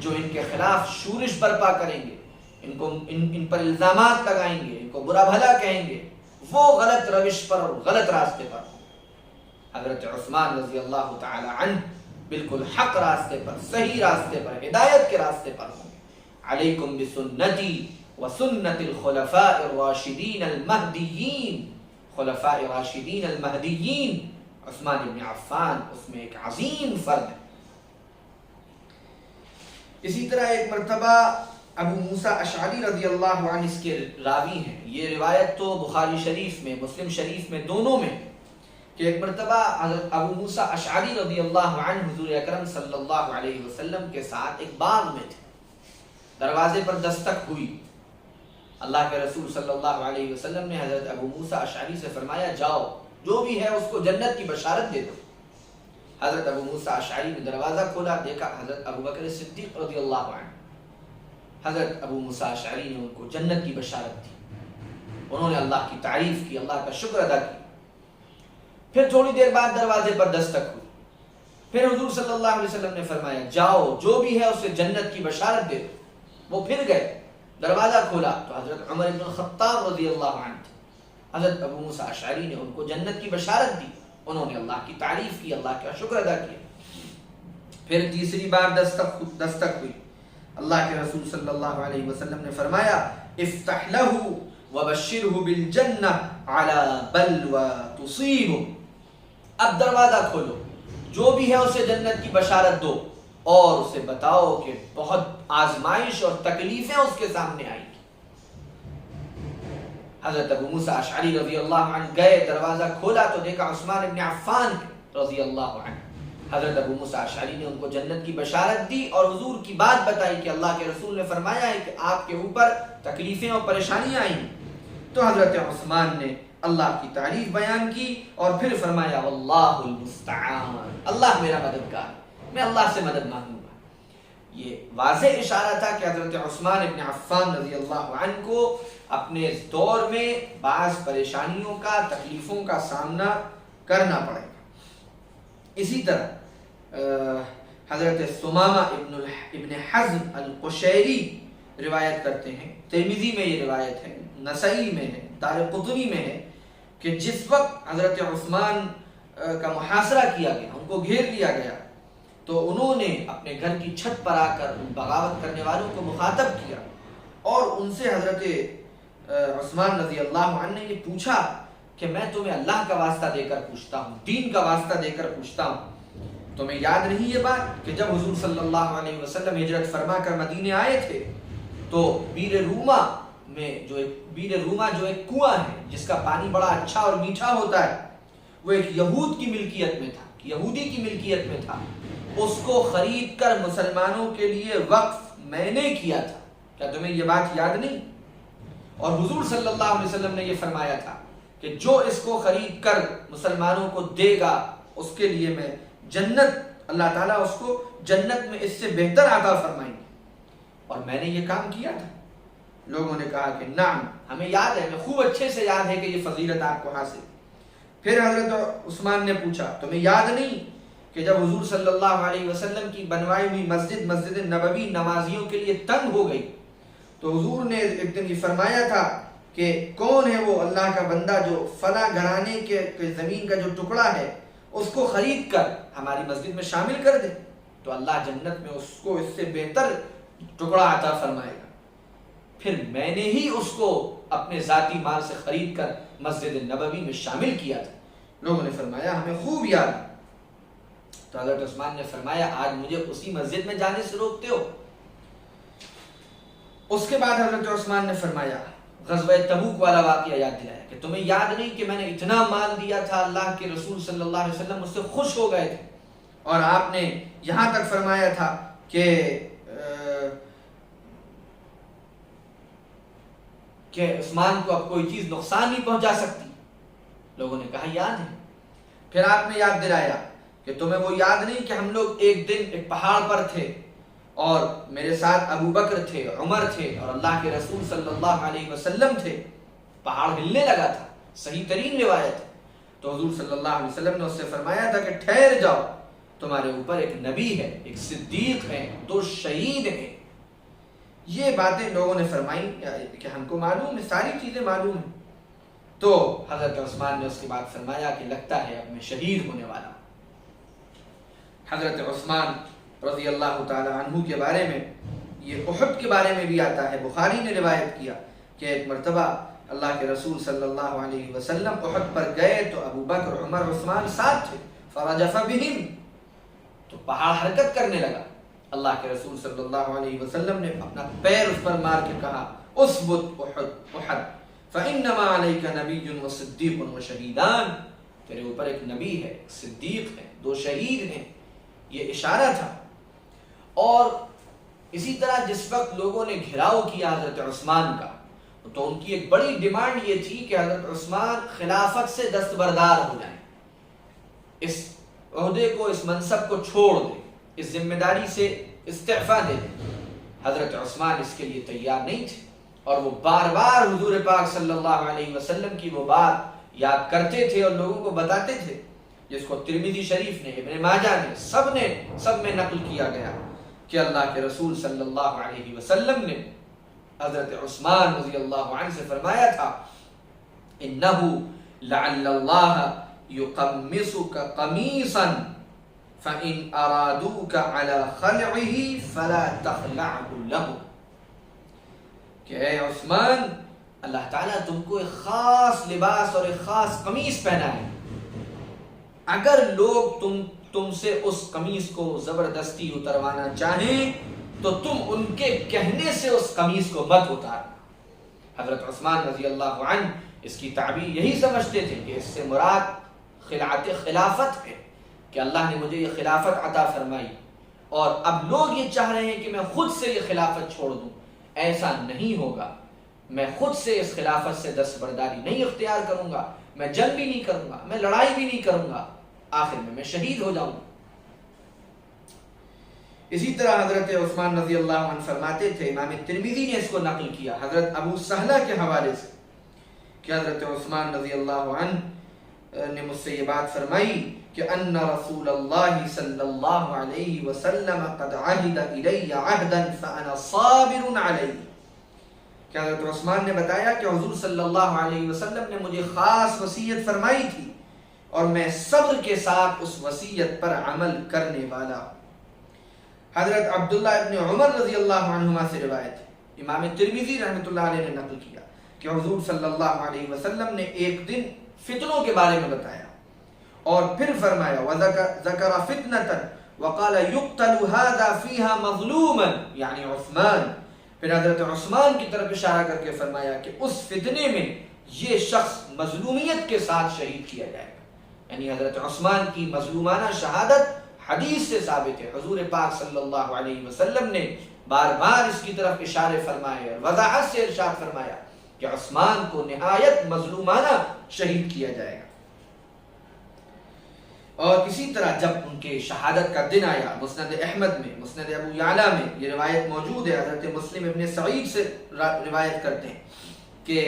جو ان کے خلاف شورش برپا کریں گے، ان پر الزامات لگائیں گے، ان کو برا بھلا کہیں گے، وہ غلط روش پر اور غلط راستے پر ہوں۔ حضرت عثمان رضی اللہ تعالی عنہ بالکل حق راستے پر، صحیح راستے پر، ہدایت کے راستے پر ہوں۔ علیکم بسنتی وسنت الخلفاء الراشدین المہدیین، خلفاء راشدین المہدیین، عثمان بن عفان اس میں ایک عظیم فرد ہے۔ اسی طرح ایک مرتبہ ابو موسیٰ اشعری رضی اللہ عنہ اس کے راوی ہیں، یہ روایت تو بخاری شریف میں، مسلم شریف میں، دونوں میں، کہ ایک مرتبہ حضرت ابو موسیٰ اشعری رضی اللہ عنہ حضور اکرم صلی اللہ علیہ وسلم کے ساتھ ایک باغ میں تھے، دروازے پر دستک ہوئی، اللہ کے رسول صلی اللہ علیہ وسلم نے حضرت ابو موسیٰ اشعری سے فرمایا جاؤ جو بھی ہے اس کو جنت کی بشارت دے دو۔ حضرت ابو موسیٰ اشعری نے دروازہ کھولا، دیکھا حضرت ابو بکر صدیق رضی اللہ عنہ، حضرت ابو موسیٰ اشعری نے ان کو جنت کی بشارت دی، انہوں نے اللہ کی تعریف کی، اللہ کا شکر ادا کیا۔ پھر تھوڑی دیر بعد دروازے پر دستک ہوئی، پھر حضور صلی اللہ علیہ وسلم نے فرمایا جاؤ جو بھی ہے اسے جنت کی بشارت دے دو۔ وہ پھر گئے، دروازہ کھولا تو حضرت عمر بن الخطاب رضی اللہ عنہ تھے، حضرت ابو موسیٰ اشعری نے ان کو جنت کی بشارت دی، انہوں نے اللہ کی تعریف کی، اللہ کا شکر ادا کیا۔ پھر تیسری بار دستک ہوئی، اللہ کے رسول صلی اللہ علیہ وسلم نے فرمایا افتح له وبشره بالجنہ علی بلوى تصیبہ، اب دروازہ کھولو، جو بھی ہے اسے جنت کی بشارت دو اور اسے بتاؤ کہ بہت آزمائش اور تکلیفیں اس کے سامنے آئیں گی۔ حضرت ابو موسیٰ اشعری رضی اللہ عنہ گئے، دروازہ کھولا تو دیکھا عثمان ابن عفان رضی اللہ عنہ، حضرت ابو موسیٰ اشعری نے ان کو جنت کی بشارت دی اور حضور کی بات بتائی کہ اللہ کے رسول نے فرمایا ہے کہ آپ کے اوپر تکلیفیں اور پریشانیاں آئیں۔ تو حضرت عثمان نے اللہ کی تعریف بیان کی اور پھر فرمایا واللہ المستعان، اللہ میرا مددگار، میں اللہ سے مدد مانگوں گا۔ یہ واضح اشارہ تھا کہ حضرت عثمان ابن عفان رضی اللہ عنہ کو اپنے اس دور میں بعض پریشانیوں کا، تکلیفوں کا سامنا کرنا پڑے گا۔ اسی طرح حضرت ثمامہ ابن حزم القشیری روایت کرتے ہیں، ترمذی میں یہ روایت ہے، نسائی میں ہے، دارقطنی میں ہے، کہ جس وقت حضرت عثمان کا محاصرہ کیا گیا، ان کو گھیر لیا گیا، تو انہوں نے اپنے گھر کی چھت پر آ کر ان بغاوت کرنے والوں کو مخاطب کیا اور ان سے حضرت عثمان رضی اللہ عنہ نے یہ پوچھا کہ میں تمہیں اللہ کا واسطہ دے کر پوچھتا ہوں، دین کا واسطہ دے کر پوچھتا ہوں، تمہیں یاد نہیں یہ بات کہ جب حضور صلی اللہ علیہ وسلم ہجرت فرما کر مدینے آئے تھے تو بیر روما جو ایک کنواں ہے جس کا پانی بڑا اچھا اور میٹھا ہوتا ہے، وہ ایک یہود کی ملکیت میں تھا، یہودی کی ملکیت میں تھا، اس کو خرید کر مسلمانوں کے لیے وقف میں نے کیا تھا۔ کیا تمہیں یہ بات یاد نہیں؟ اور حضور صلی اللہ علیہ وسلم نے یہ فرمایا تھا کہ جو اس کو خرید کر مسلمانوں کو دے گا اس کے لیے میں جنت، اللہ تعالیٰ اس کو جنت میں اس سے بہتر عطا فرمائیں گے، اور میں نے یہ کام کیا تھا۔ لوگوں نے کہا کہ نعم، ہمیں یاد ہے، ہمیں خوب اچھے سے یاد ہے کہ یہ فضیلت آپ کو حاصل۔ پھر حضرت عثمان نے پوچھا تمہیں یاد نہیں کہ جب حضور صلی اللہ علیہ وسلم کی بنوائی ہوئی مسجد نبوی نمازیوں کے لیے تنگ ہو گئی تو حضور نے ایک دن یہ فرمایا تھا کہ کون ہے وہ اللہ کا بندہ جو فلاں گھرانے کے زمین کا جو ٹکڑا ہے اس کو خرید کر ہماری مسجد میں شامل کر دے تو اللہ جنت میں اس کو اس سے بہتر ٹکڑا عطا فرمائے گا۔ پھر میں نے ہی اس کو اپنے ذاتی مال سے خرید کر مسجد نبوی میں شامل کیا تھا۔ لوگوں نے فرمایا ہمیں خوب یاد۔ تو حضرت عثمان نے فرمایا آج مجھے اسی مسجد میں جانے سے روکتے ہو؟ اس کے بعد حضرت عثمان نے فرمایا غزوہ تبوک والا واقعہ یاد دلایا کہ تمہیں یاد نہیں کہ میں نے اتنا مال دیا تھا، اللہ کے رسول صلی اللہ علیہ وسلم مجھ سے خوش ہو گئے تھے، اور آپ نے یہاں تک فرمایا تھا کہ عثمان کو اب کوئی چیز نقصان نہیں پہنچا سکتی۔ لوگوں نے کہا یاد ہے۔ پھر آپ نے یاد دلایا کہ تمہیں وہ یاد نہیں کہ ہم لوگ ایک دن ایک پہاڑ پر تھے اور میرے ساتھ ابو بکر تھے، عمر تھے اور اللہ کے رسول صلی اللہ علیہ وسلم تھے، پہاڑ ہلنے لگا تھا، صحیح ترین روایت ہے۔ تو حضور صلی اللہ علیہ وسلم نے اس سے فرمایا تھا کہ ٹھہر جاؤ، تمہارے اوپر ایک نبی ہے، ایک صدیق ہے، 2 شہید ہیں۔ یہ باتیں لوگوں نے فرمائی کہ ہم کو معلوم ہے، ساری چیزیں معلوم ہیں۔ تو حضرت عثمان نے اس کے بعد فرمایا کہ لگتا ہے اب میں شہید ہونے والا ہوں۔ حضرت عثمان رضی اللہ تعالی عنہ کے بارے میں یہ احد کے بارے میں بھی آتا ہے، بخاری نے روایت کیا کہ ایک مرتبہ اللہ کے رسول صلی اللہ علیہ وسلم احد پر گئے تو ابو بکر، عمر، عثمان ساتھ تھے، فرجف بہم، تو پہاڑ حرکت کرنے لگا۔ اللہ کے رسول صلی اللہ علیہ وسلم نے اپنا پیر اس پر مار کے کہا اثبت احد فانما علیک نبی وصدیق وشہیدان، تیرے اوپر ایک نبی ہے، ایک صدیق ہے، 2 شہید ہیں۔ یہ اشارہ تھا۔ اور اسی طرح جس وقت لوگوں نے گھراؤ کیا حضرت عثمان کا تو ان کی ایک بڑی ڈیمانڈ یہ تھی کہ حضرت عثمان خلافت سے دستبردار ہو جائیں، اس عہدے کو، اس منصب کو چھوڑ دیں، اس ذمہ داری سے استعفیٰ دے دیں۔ حضرت عثمان اس کے لیے تیار نہیں تھے اور وہ بار بار حضور پاک صلی اللہ علیہ وسلم کی وہ بات یاد کرتے تھے اور لوگوں کو بتاتے تھے، جس کو ترمذی شریف نے، ابن ماجہ نے، سب میں نقل کیا گیا کہ اللہ کے رسول صلی اللہ علیہ وسلم نے حضرت عثمان رضی اللہ عنہ سے فرمایا تھا انہو لعل اللہ یقمصک قمیصا فَإِنْ أَرَادُوكَ عَلَى خَلْعِهِ فَلَا تَخْلَعْهُ لَهُ، کہ اے عثمان اللہ تعالیٰ تم کو ایک خاص لباس اور ایک خاص قمیص پہنا ہے، اگر لوگ تم سے اس قمیص کو زبردستی اتروانا چاہیں تو تم ان کے کہنے سے اس قمیص کو مت اتارنا۔ حضرت عثمان رضی اللہ عنہ اس کی تعبیر یہی سمجھتے تھے کہ اس سے مراد خلافت ہے، کہ اللہ نے مجھے یہ خلافت عطا فرمائی اور اب لوگ یہ چاہ رہے ہیں کہ میں خود سے یہ خلافت چھوڑ دوں۔ ایسا نہیں ہوگا، میں خود سے اس خلافت سے دستبرداری نہیں اختیار کروں گا، میں جنگ بھی نہیں کروں گا، میں لڑائی بھی نہیں کروں گا، آخر میں شہید ہو جاؤں گا۔ اسی طرح حضرت عثمان رضی اللہ عنہ فرماتے تھے، امام ترمذی نے اس کو نقل کیا حضرت ابو سہلہ کے حوالے سے کہ حضرت عثمان رضی اللہ عنہ نے مجھ سے یہ بات فرمائی کہ ان رسول اللہ صلی اللہ علیہ وسلم قد عہد الی عہدا فانا صابر علیہ، کہ حضرت عثمان نے بتایا کہ حضور صلی اللہ علیہ وسلم نے مجھے خاص وصیت فرمائی تھی اور میں صبر کے ساتھ اس وصیت پر عمل کرنے والا۔ حضرت عبداللہ ابن عمر رضی اللہ عنہما سے روایت ہے، امام ترمذی رحمۃ اللہ علیہ نے نقل کیا کہ حضور صلی اللہ علیہ وسلم نے ایک دن فتنوں کے بارے میں بتایا اور پھر فرمایا وَذَكَرَ فِتْنَةً وَقَالَ يُقْتَلُ هَذَا فِيهَا مَظْلُومًا یعنی عثمان. پھر حضرت عثمان کی طرف اشارہ کر کے فرمایا کہ اس فتنے میں یہ شخص مظلومیت کے ساتھ شہید کیا جائے گا. یعنی حضرت عثمان کی مظلومانہ شہادت حدیث سے ثابت ہے. حضور پاک صلی اللہ علیہ وسلم نے بار بار اس کی طرف اشارے فرمائے اور وضاحت سے ارشاد فرمایا کہ عثمان کو نہایت مظلومانہ شہید کیا جائے گا. اور اسی طرح جب ان کے شہادت کا دن آیا، مسند احمد میں، مسند ابو یعلا میں یہ روایت موجود ہے، حضرت مسلم ابن سعید سے روایت کرتے ہیں کہ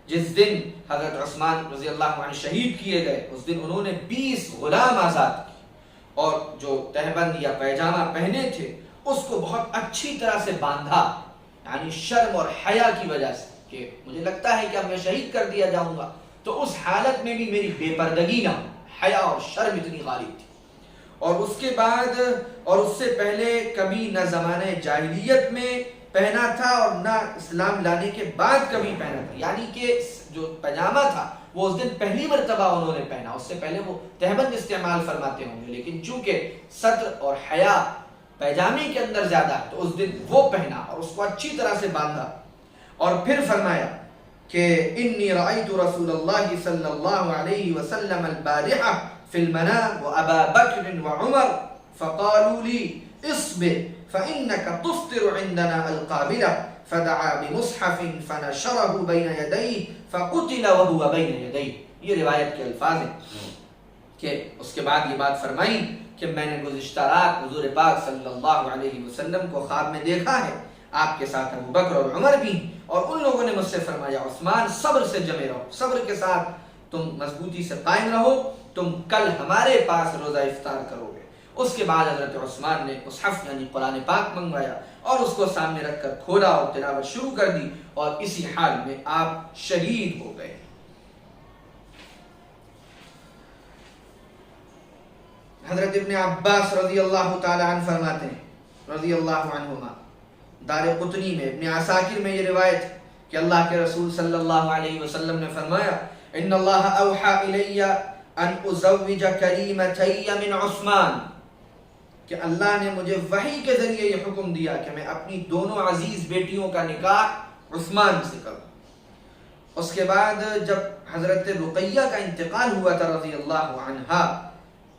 جس دن حضرت عثمان رضی اللہ عنہ شہید کیے گئے اس دن انہوں نے 20 غلام آزاد کیے اور جو تہبند یا پیجامہ پہنے تھے اس کو بہت اچھی طرح سے باندھا، یعنی شرم اور حیا کی وجہ سے کہ مجھے لگتا ہے کہ اب میں شہید کر دیا جاؤں گا، تو اس حالت میں بھی میری بے پردگی نہ ہو. حیا اور شرم اتنی غالب تھی. اور اس کے بعد اور اس سے پہلے کبھی نہ زمانہ جاہلیت میں پہنا تھا اور نہ اسلام لانے کے بعد کبھی پہنا تھا. یعنی کہ جو پاجامہ تھا وہ اس دن پہلی مرتبہ انہوں نے پہنا، اس سے پہلے وہ تہبند استعمال فرماتے ہوں گے، لیکن چونکہ ستر اور حیا پیجامے کے اندر زیادہ ہے تو اس دن وہ پہنا اور اس کو اچھی طرح سے باندھا. اور پھر فرمایا کہ انی رأیت رسول اللہ صلی اللہ علیہ وسلم البارحہ فی المنام وابا بکر وعمر فقالوا لی اصبر فإنك تفطر عندنا القابلہ فدعا بمصحف فنشرہ بین یدیہ فقتل وهو بین یدیہ. یہ روایت کے الفاظ ہیں کہ اس کے بعد یہ بات فرمائی کہ میں نے گزشتہ رات حضور پاک صلی اللہ علیہ وسلم کو خواب میں دیکھا ہے، آپ کے ساتھ ابو بکر اور عمر بھی، اور ان لوگوں نے مجھ سے فرمایا عثمان صبر سے جمے رہو، صبر کے ساتھ تم مضبوطی سے قائم رہو، تم کل ہمارے پاس روزہ افطار کرو گے. اس کے بعد حضرت عثمان نے مصحف یعنی قرآن پاک منگوایا اور اس کو سامنے رکھ کر کھولا اور تلاوت شروع کر دی اور اسی حال میں آپ شہید ہو گئے. حضرت ابن عباس رضی اللہ تعالی عنہ فرماتے ہیں رضی اللہ عنہما، دار قطنی میں ابن عساکر میں یہ روایت کہ اللہ کے رسول صلی اللہ علیہ وسلم نے فرمایا ان اللہ اوحى الی ان ازوج کریمتی من عثمان، کہ اللہ نے مجھے وحی کے ذریعے یہ حکم دیا کہ میں اپنی دونوں عزیز بیٹیوں کا نکاح عثمان سے کروں. اس کے بعد جب حضرت رقیہ کا انتقال ہوا تھا رضی اللہ عنہا،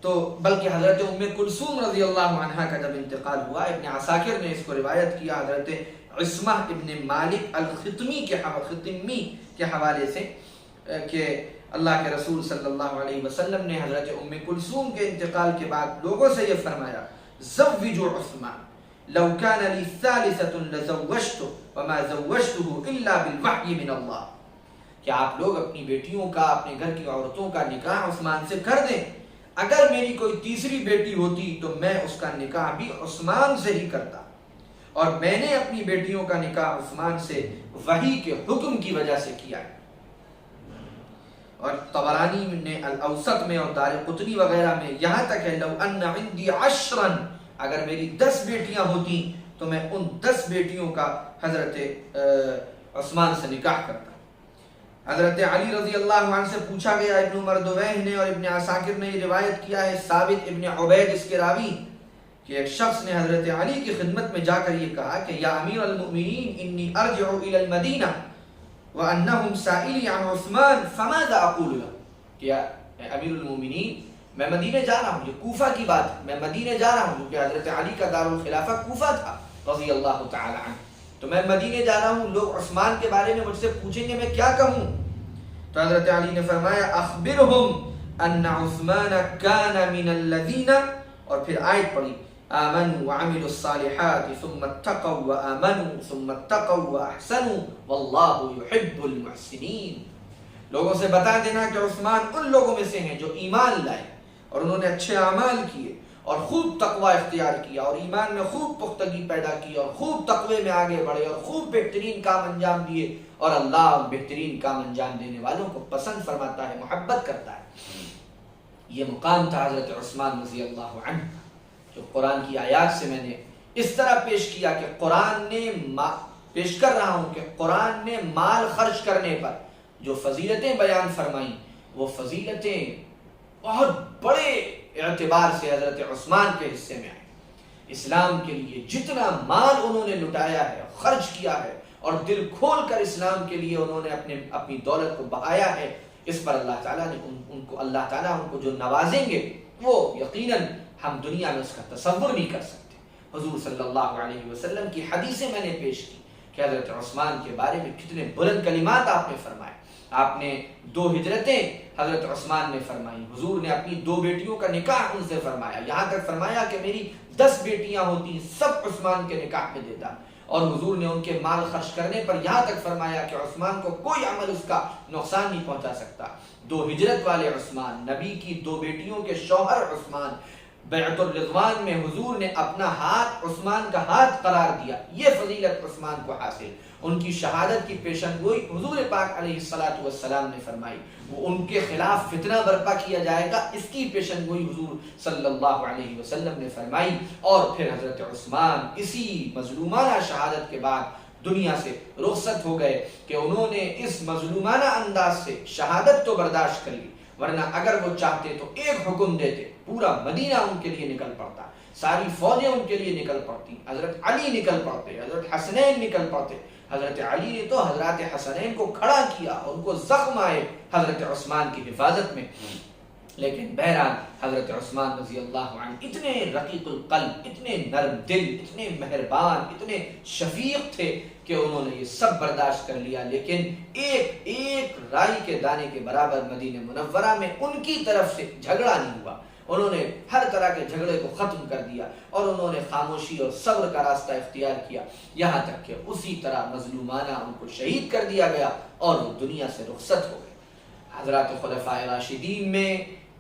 تو بلکہ حضرت ام کلثوم رضی اللہ عنہا کا جب انتقال ہوا، ابن عساکر نے اس کو روایت کیا حضرت عصمہ ابن مالک الخطمی کے حوالے سے کہ اللہ کے رسول صلی اللہ علیہ وسلم نے حضرت ام کلثوم کے انتقال کے بعد لوگوں سے یہ فرمایا زوجوا عثمان لو كان لي ثالثة لزوجته وما زوجته الا بالوحي من اللہ، کہ آپ لوگ اپنی بیٹیوں کا، اپنے گھر کی عورتوں کا نکاح عثمان سے کر دیں، اگر میری کوئی تیسری بیٹی ہوتی تو میں اس کا نکاح بھی عثمان سے ہی کرتا، اور میں نے اپنی بیٹیوں کا نکاح عثمان سے وحی کے حکم کی وجہ سے کیا ہے. اور طبرانی نے الاوسط میں اور دار قطنی وغیرہ میں یہاں تک ہے لو ان عندي 10 اگر میری 10 بیٹیاں ہوتی تو میں ان 10 بیٹیوں کا حضرت عثمان سے نکاح کرتا. حضرت علی رضی اللہ عنہ سے پوچھا گیا، ابن مردویہ نے اور ابن عساکر نے یہ روایت کیا ہے، ثابت ابن عبید اس کے راوی، کہ ایک شخص نے حضرت علی کی خدمت میں جا کر یہ کہا کہ یا امیر المؤمنین انی ارجع الى المدینہ وانہم سائلی عن عثمان فماذا اقول لهم، کہ امیر المؤمنین میں مدینے جا رہا ہوں، یہ کوفہ کی بات ہے، میں مدینے جا رہا ہوں کیونکہ حضرت علی کا دارالخلافہ کوفہ تھا رضی اللہ تعالی عنہ، تو میں مدینے جا رہا ہوں، لوگ عثمان کے بارے میں مجھ سے پوچھیں گے میں کیا کہوں؟ تو حضرت علی نے فرمایا اخبرهم ان عثمان كان من الذين، اور پھر آیت پڑھی آمنوا وعملوا الصالحات ثم اتقوا وآمنوا ثم اتقوا واحسنوا والله يحب المحسنين. لوگوں سے بتا دینا کہ عثمان ان لوگوں میں سے ہیں جو ایمان لائے اور انہوں نے اچھے اعمال کیے اور خوب تقوی اختیار کیا اور ایمان میں خوب پختگی پیدا کی اور خوب تقوی میں آگے بڑھے اور خوب بہترین کام انجام دیے، اور اللہ بہترین کام انجام دینے والوں کو پسند فرماتا ہے، محبت کرتا ہے. یہ مقام تھا حضرت عثمان رضی اللہ عنہ جو قرآن کی آیات سے میں نے اس طرح پیش کیا کہ قرآن نے پیش کر رہا ہوں کہ قرآن نے مال خرچ کرنے پر جو فضیلتیں بیان فرمائیں وہ فضیلتیں بہت بڑے اعتبار سے حضرت عثمان کے حصے میں آئیں۔ اسلام کے لیے جتنا مال انہوں نے لٹایا ہے، خرچ کیا ہے اور دل کھول کر اسلام کے لیے انہوں نے اپنی دولت کو بہایا ہے، اس پر اللہ تعالیٰ نے اللہ تعالیٰ ان کو جو نوازیں گے وہ یقیناً ہم دنیا میں اس کا تصور نہیں کر سکتے۔ حضور صلی اللہ علیہ وسلم کی حدیثیں میں نے پیش کی کہ حضرت عثمان کے بارے میں کتنے بلند کلمات آپ نے فرمائے۔ آپ نے 2 ہجرتیں حضرت عثمان نے فرمائی، حضور نے اپنی 2 بیٹیوں کا نکاح ان سے فرمایا، یہاں تک فرمایا کہ میری 10 بیٹیاں ہوتی سب عثمان کے نکاح میں دیتا، اور حضور نے ان کے مال خرچ کرنے پر یہاں تک فرمایا کہ عثمان کو کوئی عمل اس کا نقصان نہیں پہنچا سکتا۔ 2 ہجرت والے عثمان، نبی کی 2 بیٹیوں کے شوہر عثمان، بیعت الرضوان میں حضور نے اپنا ہاتھ عثمان کا ہاتھ قرار دیا، یہ فضیلت عثمان کو حاصل۔ ان کی شہادت کی پیشن گوئی حضور پاک علیہ الصلوۃ والسلام نے فرمائی، وہ ان کے خلاف فتنہ برپا کیا جائے گا، اس کی پیشن گوئی حضور صلی اللہ علیہ وسلم نے فرمائی۔ اور پھر حضرت عثمان اسی مظلومانہ شہادت کے بعد دنیا سے رخصت ہو گئے کہ انہوں نے اس مظلومانہ انداز سے شہادت تو برداشت کر لی، ورنہ اگر وہ چاہتے تو ایک حکم دیتے، پورا مدینہ ان کے لیے نکل پڑتا، ساری فوجیں ان کے لیے نکل پڑتی، حضرت علی نکل پڑتے، حضرت حسنین نکل پڑتے۔ حضرت علی نے تو حضرات حسنین کو کھڑا کیا، ان کو زخم آئے حضرت عثمان کی حفاظت میں، لیکن بہرحال حضرت عثمان رضی اللہ عنہ اتنے رقیق القلب، اتنے نرم دل، اتنے مہربان، اتنے شفیق تھے کہ انہوں نے یہ سب برداشت کر لیا، لیکن ایک رائی کے دانے کے برابر مدینہ منورہ میں ان کی طرف سے جھگڑا نہیں ہوا۔ انہوں نے ہر طرح کے جھگڑے کو ختم کر دیا اور انہوں نے خاموشی اور صبر کا راستہ اختیار کیا، یہاں تک کہ اسی طرح مظلومانہ ان کو شہید کر دیا گیا اور وہ دنیا سے رخصت ہو گئے۔ حضرات خلفائے راشدین میں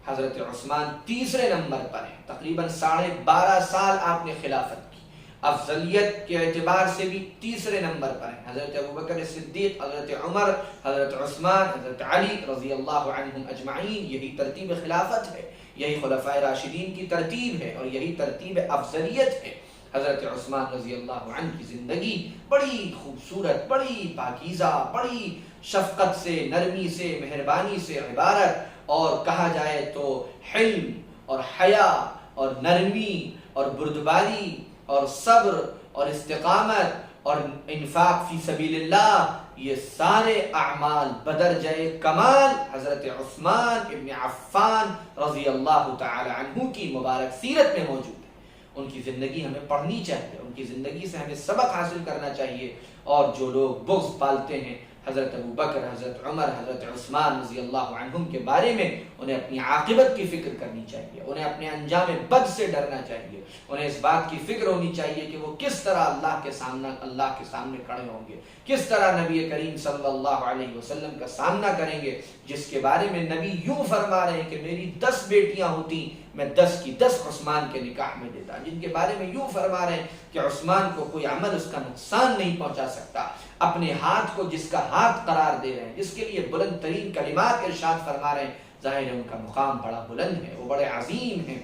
حضرت عثمان تیسرے نمبر پر ہیں، تقریباً 12.5 سال آپ نے خلافت کی، افضلیت کے اعتبار سے بھی تیسرے نمبر پر ہیں۔ حضرت ابوبکر صدیق، حضرت عمر، حضرت عثمان، حضرت علی رضی اللہ عنہم اجمعین، یہی ترتیب خلافت ہے، یہی خلفائے راشدین کی ترتیب ہے اور یہی ترتیب افضلیت ہے۔ حضرت عثمان رضی اللہ عنہ کی زندگی بڑی خوبصورت، بڑی پاکیزہ، بڑی شفقت سے، نرمی سے، مہربانی سے عبارت، اور کہا جائے تو حلم اور حیا اور نرمی اور بردباری اور صبر اور استقامت اور انفاق فی سبیل اللہ، یہ سارے اعمال بدرجہ کمال حضرت عثمان ابن عفان رضی اللہ تعالی عنہ کی مبارک سیرت میں موجود ہے۔ ان کی زندگی ہمیں پڑھنی چاہیے، ان کی زندگی سے ہمیں سبق حاصل کرنا چاہیے، اور جو لوگ بغض پالتے ہیں حضرت ابوبکر، حضرت عمر، حضرت عثمان رضی اللہ عنہم کے بارے میں، انہیں اپنی عاقبت کی فکر کرنی چاہیے، انہیں اپنے انجام بد سے ڈرنا چاہیے، انہیں اس بات کی فکر ہونی چاہیے کہ وہ کس طرح اللہ کے سامنے کھڑے ہوں گے، کس طرح نبی کریم صلی اللہ علیہ وسلم کا سامنا کریں گے، جس کے بارے میں نبی یوں فرما رہے ہیں کہ میری 10 بیٹیاں ہوتی میں 10 کی 10 عثمان کے نکاح میں دیتا، جن کے بارے میں یوں فرما رہے ہیں کہ عثمان کو کوئی عمل اس کا نقصان نہیں پہنچا سکتا، اپنے ہاتھ کو جس کا ہاتھ قرار دے رہے ہیں، جس کے لیے بلند ترین کلمات ارشاد فرما رہے ہیں، ظاہر ہے ان کا مقام بڑا بلند ہے، وہ بڑے عظیم ہیں،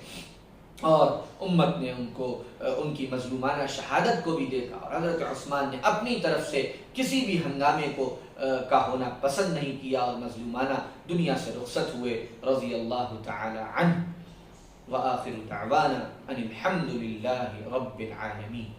اور امت نے ان کی مظلومانہ شہادت کو بھی دیکھا، اور حضرت عثمان نے اپنی طرف سے کسی بھی ہنگامے کا ہونا پسند نہیں کیا، اور مظلومانہ دنیا سے رخصت ہوئے رضی اللہ تعالی عنہ۔ وآخر دعوانا ان الحمد للہ رب العالمین۔